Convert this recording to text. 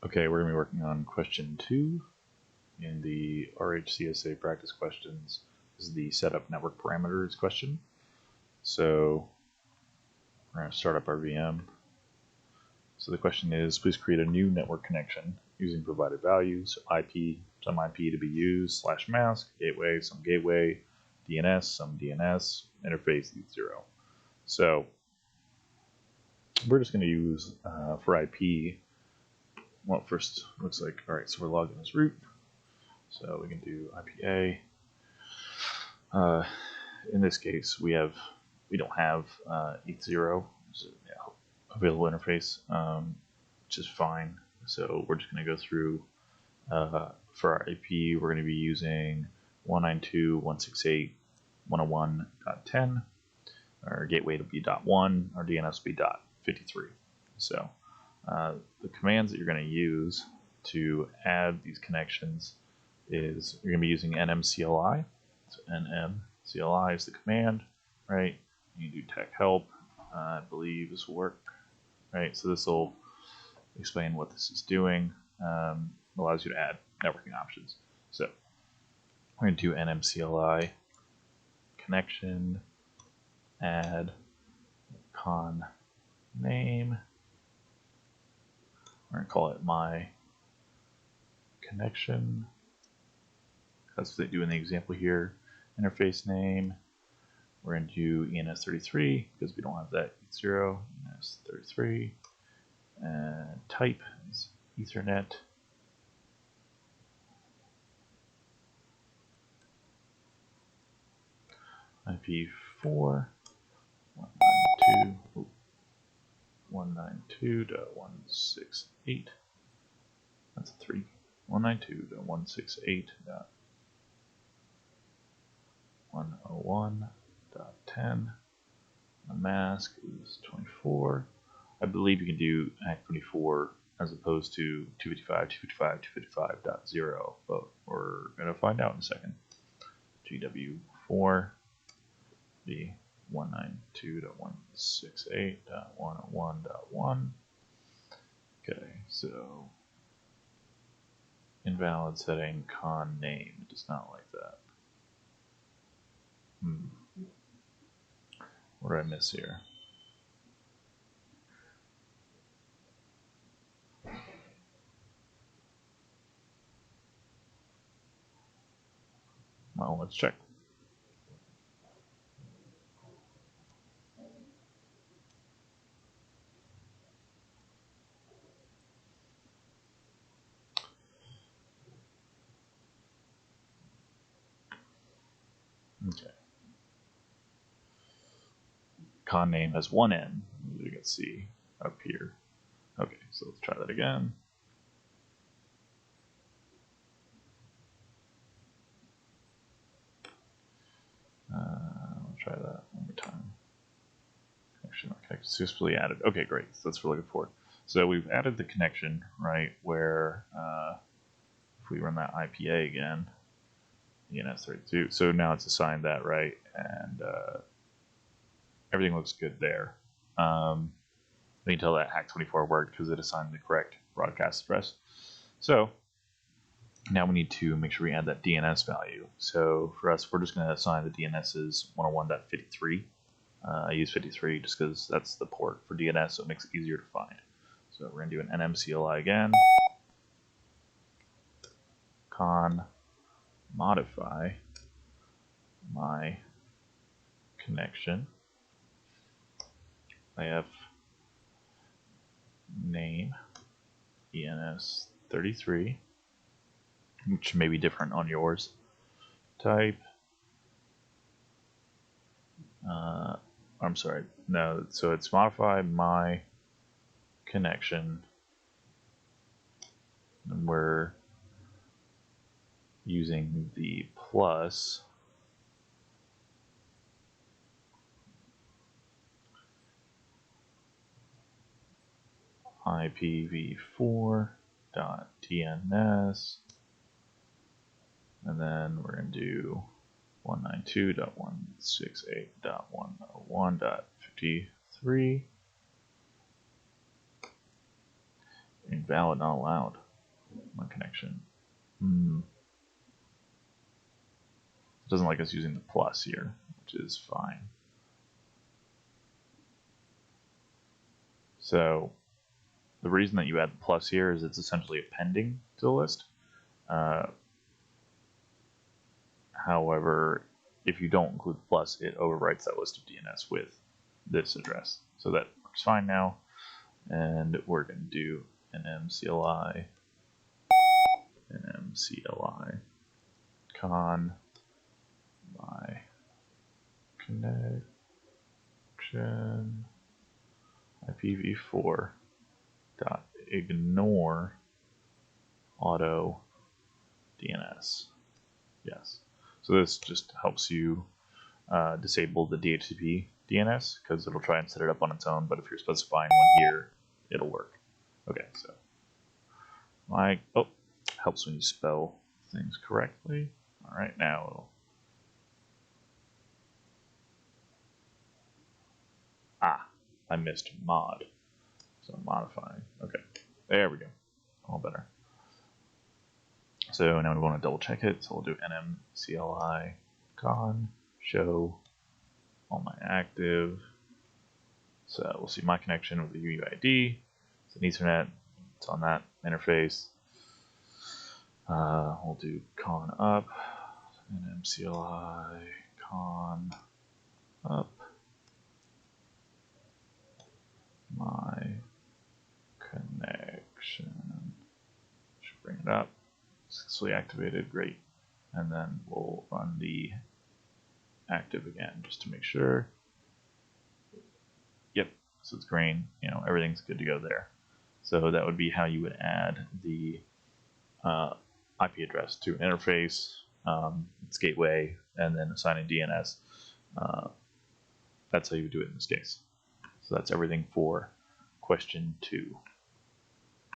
Okay, we're going to be working on question 2 in the RHCSA Practice Questions. This is the setup network parameters question. So we're going to start up our VM. So the question is, please create a new network connection using provided values, IP, some IP to be used, /mask, gateway, some gateway, DNS, some DNS, interface, 0. So we're just going to use for IP. Well, first, looks like, all right, so we're logged in as root. So we can do IPA. In this case, we don't have ETH0 available interface, which is fine. So we're just going to go through, for our IP, we're going to be using 192.168.101.10. Our gateway to be .1, our DNS will be .53. So the commands that you're going to use to add these connections is you're going to be using nmcli. So nmcli is the command, right? You do tech help. I believe this will work, right? So this will explain what this is doing. Allows you to add networking options. So we're going to do nmcli connection add con name. We're going to call it my connection. That's what they do in the example here. Interface name. We're going to do ENS33 because we don't have that ETH0. ENS33. And type is Ethernet. IP4 192.168. That's a 3. 192.168.101.10. The mask is 24. I believe you can do ACK 24 as opposed to 255.255.255.0, but we're going to find out in a second. GW4 be 192.168.101.1. Okay, so invalid setting con name. It does not like that. What did I miss here? Well, let's check. Okay. Con name has one N, as you can see up here. Okay, so let's try that again. Let's try that one more time. Connection successfully added. Okay, great. So that's what we're looking for. So we've added the connection, right, where if we run that IPA again, ENS32, so now it's assigned that, right, and everything looks good there. We can tell that hack24 worked because it assigned the correct broadcast address. So now we need to make sure we add that DNS value. So for us, we're just going to assign the DNS as 101.53. I use 53 just because that's the port for DNS, so it makes it easier to find. So we're going to do an nmcli again. Con modify my connection. IF name ENS33, which may be different on yours. Type. I'm sorry. No, so it's modify my connection, and we're using the plus IPv4.DNS, and then we're going to do 192.168.101.53 and invalid, not allowed. My connection. It doesn't like us using the plus here, which is fine. So the reason that you add the plus here is it's essentially appending to the list. However, if you don't include the plus, it overwrites that list of DNS with this address. So that works fine now. And we're going to do nmcli con my connection IPv4 dot ignore auto DNS. Yes. So this just helps you disable the DHCP DNS because it'll try and set it up on its own, but if you're specifying one here, it'll work. Okay, so helps when you spell things correctly. All right, now it'll I missed mod, so I'm modifying. Okay, there we go, all better. So now we want to double check it, so we'll do nmcli con show all my active. So we'll see my connection with the UUID. It's an Ethernet. It's on that interface. We'll do con up, nmcli con up my connection. Should bring it up. Successfully activated. Great. And then we'll run the active again just to make sure. Yep. So it's green. You know, everything's good to go there. So that would be how you would add the IP address to an interface, its gateway, and then assigning DNS. That's how you would do it in this case. So that's everything for question 2.